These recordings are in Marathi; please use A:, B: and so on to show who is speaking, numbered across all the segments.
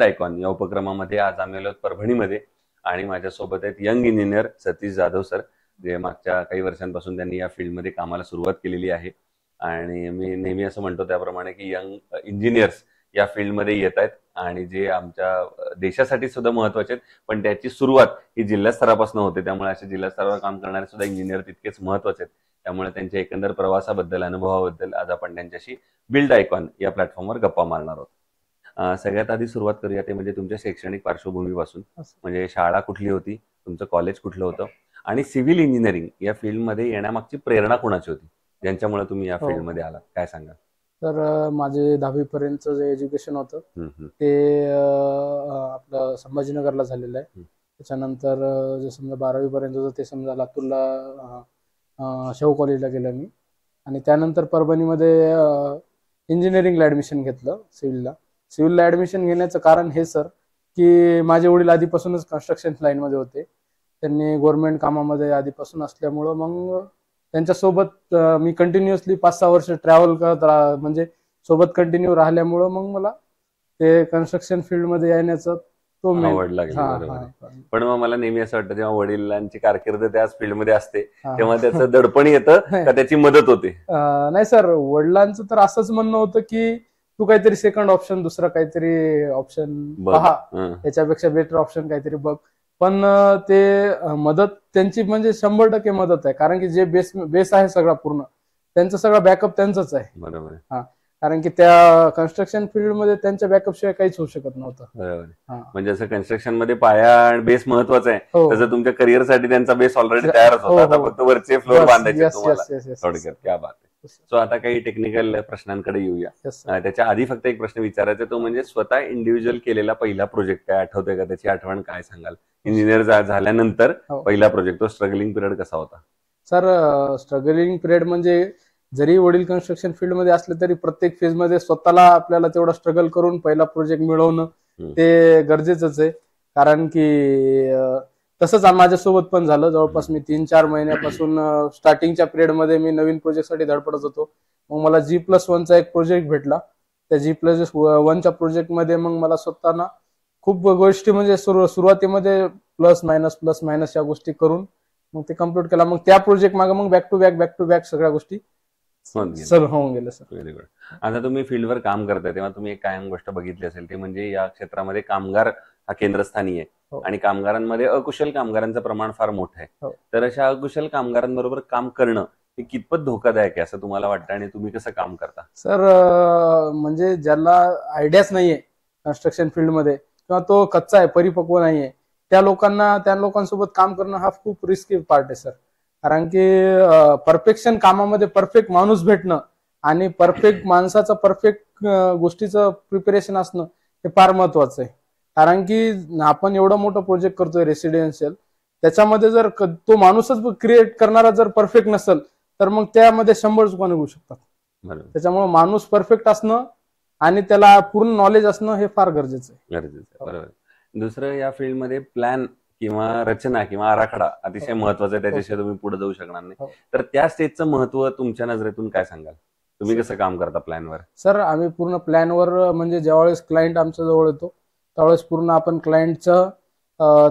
A: आयकॉन या उपक्रमामध्ये आज आम्ही आलो परभणीमध्ये आणि माझ्यासोबत आहेत young engineer Satish Jadhav sir, जे मागच्या काही वर्षांपासून त्यांनी या फील्डमध्ये कामाला सुरुवात केलेली आहे. आणि मी नेहमी असं म्हणतो त्याप्रमाणे की यंग इंजिनियर्स या फील्डमध्ये येत आहेत आणि जे आमच्या देशासाठी सुद्धा महत्वाचे आहेत, पण त्याची सुरुवात ही जिल्हा स्तरापासून होते. त्यामुळे असे जिल्हा स्तरावर काम करणारे सुद्धा इंजिनियर तितकेच महत्वाचे आहेत. त्यामुळे त्यांच्या एकंदर प्रवासाबद्दल, अनुभवाबद्दल आज आपण त्यांच्याशी बिल्ड आयकॉन या प्लॅटफॉर्मवर गप्पा मारणार आहोत. सगळ्यात आधी सुरुवात करूया ते म्हणजे तुमच्या शैक्षणिक पार्श्वभूमीपासून. म्हणजे शाळा कुठली होती, तुमचं कॉलेज कुठलं होतं आणि सिव्हिल इंजिनिअरिंग या फील्डमध्ये येण्यामागची प्रेरणा कोणाची होती, ज्यांच्यामुळे तुम्ही या फील्डमध्ये आलात, काय सांगा?
B: तर माझे 10वी पर्यंत जे एज्युकेशन होतं ते आपलं संभाजीनगरला झालेलं आहे. त्याच्यानंतर जे समजा 12वी पर्यंत होतं ते समजा लातूरला शाहू कॉलेजला गेलो मी. आणि त्यानंतर परभणीमध्ये इंजिनिअरिंगला ऍडमिशन घेतलं सिव्हिलला ऍडमिशन घेण्याचं कारण हे सर की माझे वडील आधीपासूनच कन्स्ट्रक्शन लाईनमध्ये होते. त्यांनी गव्हर्नमेंट कामामध्ये आधीपासून असल्यामुळं मग त्यांच्यासोबत मी कंटिन्युअसली 5-6 वर्ष ट्रॅव्हल करत म्हणजे सोबत कंटिन्यू राहिल्यामुळं मग मला ते कन्स्ट्रक्शन फील्डमध्ये येण्याचं
A: आवड लागली. पण मग मला नेहमी असं वाटतं जेव्हा वडिलांची कारकीर्द त्याच फील्डमध्ये असते तेव्हा त्याचं दडपण येतं का त्याची मदत होते?
B: नाही सर, वडिलांचं तर असंच म्हणणं होतं की तू काहीतरी सेकंड ऑप्शन, दुसरा काहीतरी ऑप्शन पहा, त्याच्यापेक्षा बेटर ऑप्शन काहीतरी बघ. पण ते मदत त्यांची म्हणजे 100% मदत आहे, कारण की जे बेस आहे सगळा पूर्ण त्यांचा सगळा बॅकअप त्यांचाच आहे.
A: बरोबर.
B: कारण की त्या कन्स्ट्रक्शन फील्ड मध्ये त्यांच्या बॅकअप शिवाय काहीच होऊ शकत नव्हतं.
A: बरोबर. म्हणजे असं कन्स्ट्रक्शन मध्ये पाया आणि बेस महत्वाचा आहे, तसं तुमच्या करिअर साठी त्यांचा बेस ऑलरेडी तयारच होता, फक्त वरचे फ्लोर बांधायचे तुम्हाला. थोडक्यात क्या बात आहे. सो आता काही टेक्निकल प्रश्नांकडे येऊया. त्याच्या आधी फक्त एक प्रश्न विचारायचा, तो म्हणजे स्वतः इंडिव्हिज्युअल केलेला पहिला प्रोजेक्ट काय आठवतोय का? त्याची आठवण काय सांगाल? इंजिनियर झाल्यानंतर पहिला प्रोजेक्ट, तो स्ट्रगलिंग पिरियड कसा होता?
B: सर, स्ट्रगलिंग पिरियड म्हणजे जरी वडील कन्स्ट्रक्शन फील्ड मध्ये असले तरी प्रत्येक फेज मध्ये स्वतःला आपल्याला तेवढा स्ट्रगल करून पहिला प्रोजेक्ट मिळवणं ते गरजेचंच आहे. कारण की तसंच माझ्यासोबत पण झालं. जवळपास मी 3-4 महिन्यापासून स्टार्टिंगच्या पिरियड मध्ये मी नवीन प्रोजेक्ट साठी धडपडत होतो. मग मला G+1चा एक प्रोजेक्ट भेटला. त्या G+1च्या प्रोजेक्ट मध्ये मग मला स्वतःना खूप गोष्टी म्हणजे सुरुवातीमध्ये प्लस मायनस या गोष्टी करून मग ते कम्प्लीट केला. मग त्या प्रोजेक्ट मागे मग बॅक टू बॅक सगळ्या गोष्टी होऊन गेलं सर.
A: Very good. आता तुम्ही फील्डवर काम करताय तेव्हा तुम्ही एक कायम गोष्ट बघितली असेल, ती म्हणजे या क्षेत्रामध्ये कामगार हा केंद्रस्थानी आहे आणि कामगारांमध्ये अकुशल कामगारांचं प्रमाण फार मोठं आहे. तर अशा अकुशल कामगारांबरोबर काम करणं हे कितपत धोकादायक आहे असं तुम्हाला वाटतं आणि तुम्ही कसं काम करता?
B: सर, म्हणजे ज्याला आयडियाच नाहीये कन्स्ट्रक्शन फील्डमध्ये किंवा तो कच्चा आहे, परिपक्व नाहीये, त्या लोकांसोबत काम करणं हा खूप रिस्की पार्ट आहे सर. कारण की परफेक्शन कामामध्ये परफेक्ट माणूस भेटणं आणि परफेक्ट माणसाचं परफेक्ट गोष्टीचं प्रिपरेशन असणं हे फार महत्वाचं आहे. कारण की आपण एवढं मोठं प्रोजेक्ट करतोय रेसिडेन्शियल, त्याच्यामध्ये जर तो माणूसच क्रिएट करणारा जर परफेक्ट नसेल तर मग त्यामध्ये 100 चुका निघू शकतात. त्याच्यामुळे माणूस परफेक्ट असणं आणि त्याला पूर्ण नॉलेज असणं हे फार गरजेचं आहे.
A: बरोबर. दुसरं, या फील्डमध्ये प्लॅन किंवा रचना किंवा आराखडा अतिशय महत्वाचा आहे, त्याच्याशिवाय तुम्ही पुढे जाऊ शकणार नाही. तर त्या स्टेजचं महत्व तुमच्या नजरेतून काय सांगाल? तुम्ही कसं काम करता प्लॅनवर?
B: सर, आम्ही पूर्ण प्लॅनवर म्हणजे ज्यावेळेस क्लायंट आमच्या जवळ येतो त्यावेळेस पूर्ण आपण क्लायंटचं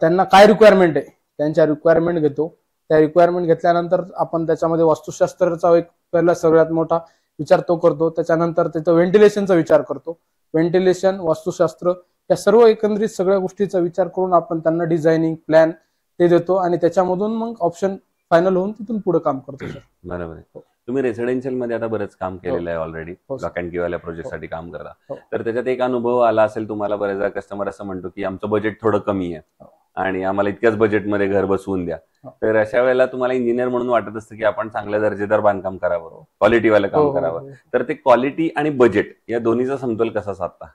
B: त्यांना काय रिक्वायरमेंट आहे त्यांच्या रिक्वायरमेंट घेतो. त्या रिक्वायरमेंट घेतल्यानंतर आपण त्याच्यामध्ये वास्तुशास्त्राचा एक पहिला सगळ्यात मोठा विचार तो करतो. त्याच्यानंतर त्याचा व्हेंटिलेशनचा विचार करतो. व्हेंटिलेशन, वास्तुशास्त्र या सर्व एकंदरीत सगळ्या गोष्टीचा विचार करून आपण त्यांना डिझायनिंग प्लॅन ते देतो आणि त्याच्यामधून मग ऑप्शन फायनल होऊन तिथून पुढे काम करतो सर.
A: बरोबर आहे. तुम्ही रेसिडेन्शियल मध्ये आता बरेच काम केलेलं आहे ऑलरेडी, लॉक अँड की प्रोजेक्ट साठी काम करता. तर त्याच्यात एक अनुभव आला असेल तुम्हाला, बरेचदा कस्टमर असं म्हणतो की आमचं बजेट थोडं कमी आहे आणि आम्हाला इतक्याच बजेटमध्ये घर बसवून द्या. तर अशा वेळेला तुम्हाला इंजिनियर म्हणून वाटत असतं की आपण चांगल्या दर्जेदार बांधकाम करावं, क्वालिटीवालं काम करावं. तर ते क्वालिटी आणि बजेट या दोन्हीचा समतोल कसा साधता?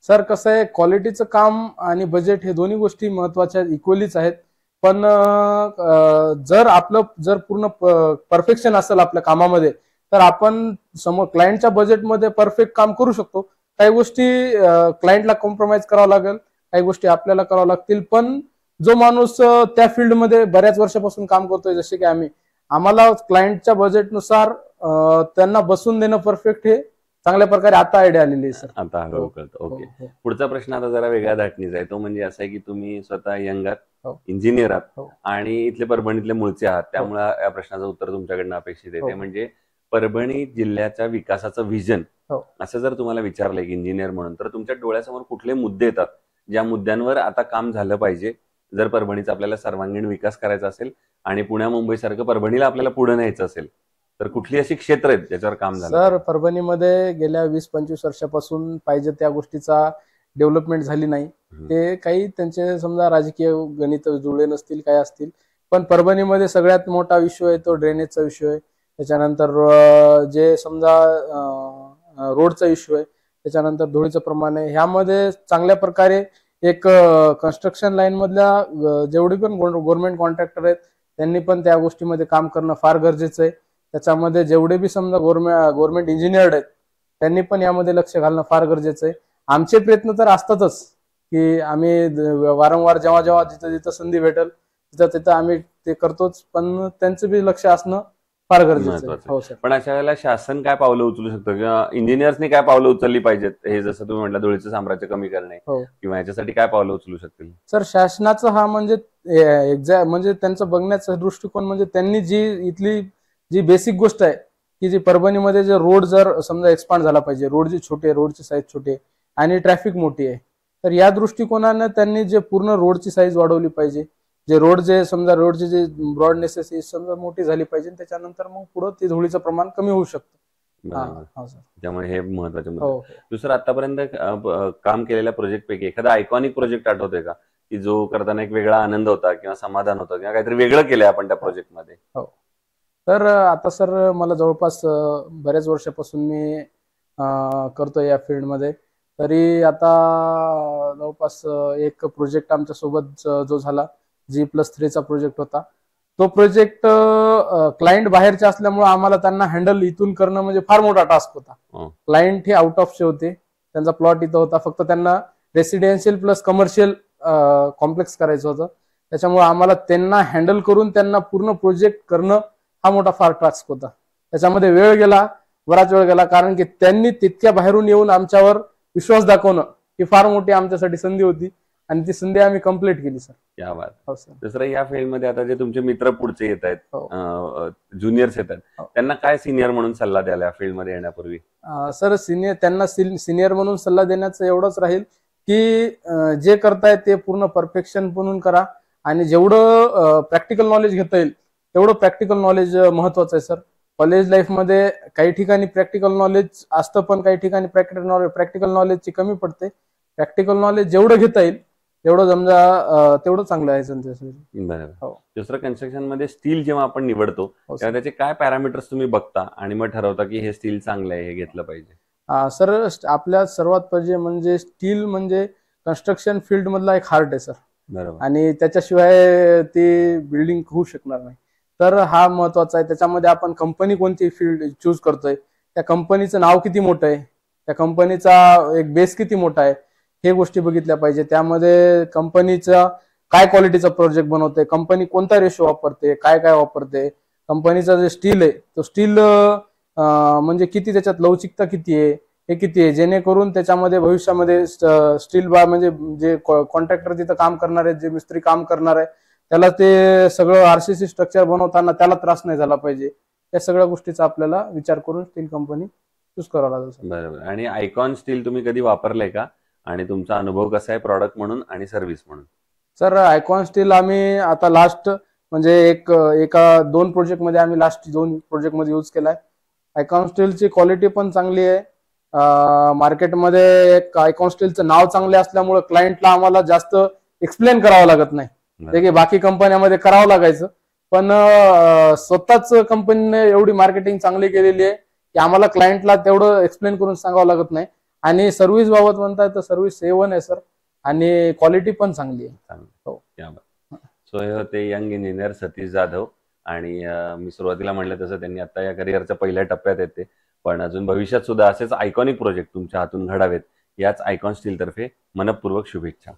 B: सर, कसं आहे, क्वालिटीचं काम आणि बजेट हे दोन्ही गोष्टी महत्वाच्या इक्वलीच आहेत. पण जर पूर्ण परफेक्शन असेल आपल्या कामामध्ये तर आपण समोर क्लायंटच्या बजेटमध्ये परफेक्ट काम करू शकतो. काही गोष्टी क्लायंटला कॉम्प्रोमाइज करावं लागेल, काही गोष्टी आपल्याला करावं लागतील. पण जो माणूस त्या फील्डमध्ये बऱ्याच वर्षापासून काम करतोय, जसे की आम्हाला क्लायंटच्या बजेटनुसार त्यांना बसून देणं परफेक्ट हे चांगल्या प्रकारे आता आयडिया आलेली आहे सर.
A: आता हळूहळू कळतं.
B: हो,
A: ओके.
B: हो,
A: पुढचा प्रश्न आता जरा वेगळ्या धाटणीचा आहे. तो म्हणजे असा आहे की तुम्ही स्वतः यंग आहात,
B: हो.
A: इंजिनियर आहात
B: हो.
A: आणि इथले परभणीतले मूळचे आहात. त्यामुळे या प्रश्नाचं उत्तर तुमच्याकडनं अपेक्षित आहे.
B: हो.
A: ते म्हणजे परभणी जिल्ह्याच्या विकासाचं व्हिजन
B: हो.
A: असं जर तुम्हाला विचारलं एक इंजिनियर म्हणून, तर तुमच्या डोळ्यासमोर कुठले मुद्दे येतात ज्या मुद्द्यांवर आता काम झालं पाहिजे जर परभणीचा आपल्याला सर्वांगीण विकास करायचा असेल आणि पुण्या मुंबई सारखं परभणीला आपल्याला पुढे न्यायचं असेल, तर कुठली अशी क्षेत्र आहेत ज्याच्यावर काम झालं
B: सर? परभणीमध्ये गेल्या 20-25 वर्षापासून पाहिजे त्या गोष्टीचा डेव्हलपमेंट झाली नाही. ते काही त्यांचे समजा राजकीय गणित जुळले नसतील, काय असतील, पण परभणीमध्ये सगळ्यात मोठा विषय आहे तो ड्रेनेजचा विषय आहे. त्याच्यानंतर जे समजा रोडचा इश्यू आहे, त्याच्यानंतर धुळीचं प्रमाण आहे. ह्यामध्ये चांगल्या प्रकारे एक कन्स्ट्रक्शन लाईन मधल्या जेवढे पण गव्हर्नमेंट कॉन्ट्रॅक्टर आहेत त्यांनी पण त्या गोष्टीमध्ये काम करणं फार गरजेचं आहे. त्याच्यामध्ये जेवढे बी समजा गव्हर्नमेंट इंजिनियर आहेत त्यांनी पण यामध्ये लक्ष घालणं फार गरजेचं आहे. आमचे प्रयत्न तर असतातच की आम्ही वारंवार जेव्हा जेव्हा जिथं जिथं संधी भेटेल तिथं तिथं आम्ही ते करतोच, पण त्यांचं बी लक्ष असणं फार गरजेचं आहे. हो सर.
A: पण अशा वेळेला शासन काय पावलं उचलू शकतं किंवा इंजिनियर्सनी काय पावलं उचलली पाहिजेत? हे जसं तुम्ही म्हटलं धुळीचं साम्राज्य कमी करणे किंवा याच्यासाठी काय पावलं उचलू शकतील?
B: सर शासनाचं हा म्हणजे म्हणजे त्यांचं बघण्याचा दृष्टिकोन म्हणजे त्यांनी इथली जी बेसिक गोष्ट आहे की जी परभणीमध्ये जे रोड जर समजा एक्सपांड झाला पाहिजे, रोड जे छोटे, रोडची साईज छोटे आणि ट्रॅफिक मोठी आहे, तर या दृष्टिकोनानं त्यांनी जे पूर्ण रोडची साईज वाढवली पाहिजे. जे रोड जे समजा रोडचे जे ब्रॉडनेस समजा मोठी झाली पाहिजे, त्याच्यानंतर मग पुढे ते धुळीचं प्रमाण कमी होऊ शकतं.
A: त्यामुळे हे महत्वाचे मुद्दे. दुसरं आतापर्यंत काम केलेल्या प्रोजेक्ट पैकी एखादा आयकॉनिक प्रोजेक्ट आठवतोय का की जो करताना एक वेगळा आनंद होता किंवा समाधान होतं किंवा काहीतरी वेगळं केलंय आपण त्या प्रोजेक्टमध्ये?
B: हो तर आता सर मला जवळपास बऱ्याच वर्षापासून मी करतोय या फील्डमध्ये. तरी आता जवळपास एक प्रोजेक्ट आमच्या सोबत जो झाला G+3 प्रोजेक्ट होता. तो प्रोजेक्ट क्लायंट बाहेरचे असल्यामुळे आम्हाला त्यांना हँडल इथून करणं म्हणजे फार मोठा टास्क होता. क्लायंट हे आउट ऑफचे होते, त्यांचा प्लॉट इथं होता, फक्त त्यांना रेसिडेन्शियल प्लस कमर्शियल कॉम्प्लेक्स करायचं होतं. त्याच्यामुळे आम्हाला त्यांना हँडल करून त्यांना पूर्ण प्रोजेक्ट करणं हा मोठा फार टास्क होता. त्याच्यामध्ये बराच वेळ गेला, कारण की त्यांनी तितक्या बाहेरून येऊन आमच्यावर विश्वास दाखवणं ही फार मोठी आमच्यासाठी संधी होती आणि ती संधी आम्ही कंप्लीट केली सर.
A: या बात. हो सर. दुसरं या फील्डमध्ये आता जे तुमचे मित्र पुढचे येत आहेत, ज्युनियर्स येतात, त्यांना काय सिनियर म्हणून सल्ला द्यायला फील्डमध्ये येण्यापूर्वी?
B: सर त्यांना सिनियर म्हणून सल्ला देण्याचं एवढंच राहील की जे करताय ते पूर्ण परफेक्शन म्हणून करा आणि जेवढं प्रॅक्टिकल नॉलेज घेता येईल तेवढं प्रॅक्टिकल नॉलेज महत्वाचं आहे सर. कॉलेज लाईफ मध्ये काही ठिकाणी प्रॅक्टिकल नॉलेज असतं, पण काही ठिकाणी प्रॅक्टिकल नॉलेजची कमी पडते. प्रॅक्टिकल नॉलेज जेवढं घेता येईल तेवढं समजा तेवढं चांगलं आहे त्यांच्यासाठी.
A: बरोबर. दुसरं कन्स्ट्रक्शन मध्ये स्टील जेव्हा आपण निवडतो तेव्हा त्याचे काय पॅरामीटर्स तुम्ही बघता आणि मग ठरवता की हे स्टील चांगलं आहे, हे घेतलं पाहिजे?
B: सर आपल्या सर्वात पाहिजे म्हणजे स्टील म्हणजे कन्स्ट्रक्शन फील्ड मधला एक हार्ट आहे सर.
A: बरोबर.
B: आणि त्याच्याशिवाय ती बिल्डिंग होऊ शकणार नाही. तर हा महत्वाचा आहे. त्याच्यामध्ये आपण कंपनी कोणती फील्ड चूज करतोय, त्या कंपनीचं नाव किती मोठं आहे, त्या कंपनीचा एक बेस किती मोठा आहे, हे गोष्टी बघितल्या पाहिजे. त्यामध्ये कंपनीचा काय क्वालिटीचा प्रोजेक्ट बनवते, कंपनी कोणता रेशो वापरते, काय काय वापरते, कंपनीचा जे स्टील आहे तो स्टील म्हणजे किती, त्याच्यात लवचिकता किती आहे, हे किती आहे, जेणेकरून त्याच्यामध्ये भविष्यामध्ये स्टील म्हणजे जे कॉन्ट्रॅक्टर तिथं काम करणार आहे, जे मिस्त्री काम करणार आहे, त्याला ते सगळं RCC स्ट्रक्चर बनवताना त्याला त्रास नाही झाला पाहिजे. या सगळ्या गोष्टीचा आपल्याला विचार करून स्टील कंपनी चूज करावा लागेल.
A: बरोबर. आणि आयकॉन स्टील तुम्ही कधी वापरलंय का आणि तुमचा अनुभव कसा आहे प्रॉडक्ट म्हणून आणि सर्व्हिस म्हणून?
B: सर आयकॉन स्टील आम्ही आता लास्ट म्हणजे एका 2 प्रोजेक्ट मध्ये आम्ही लास्ट 2 प्रोजेक्ट मध्ये यूज केलाय. आयकॉन स्टीलची क्वालिटी पण चांगली आहे. मार्केटमध्ये आयकॉन स्टीलचं नाव चांगले असल्यामुळे क्लायंटला आम्हाला जास्त एक्सप्लेन करावं लागत नाही. ते बाकी कंपन्यामध्ये करावं लागायचं, पण स्वतःच कंपनीने एवढी मार्केटिंग चांगली केलेली आहे की आम्हाला क्लायंटला तेवढं एक्सप्लेन करून सांगावं लागत नाही. आणि सर्व्हिस बाबत म्हणताय तर सर्व्हिस A1 आहे सर आणि क्वालिटी पण चांगली आहे.
A: सो हे होते यंग इंजिनियर सतीश जाधव. आणि मी सुरुवातीला म्हटलं तसं त्यांनी आता या करिअरच्या पहिल्या टप्प्यात येते, पण अजून भविष्यात सुद्धा असेच आयकॉनिक प्रोजेक्ट तुमच्या हातून घडावेत याच आयकॉन स्टील तर्फे मनपूर्वक शुभेच्छा.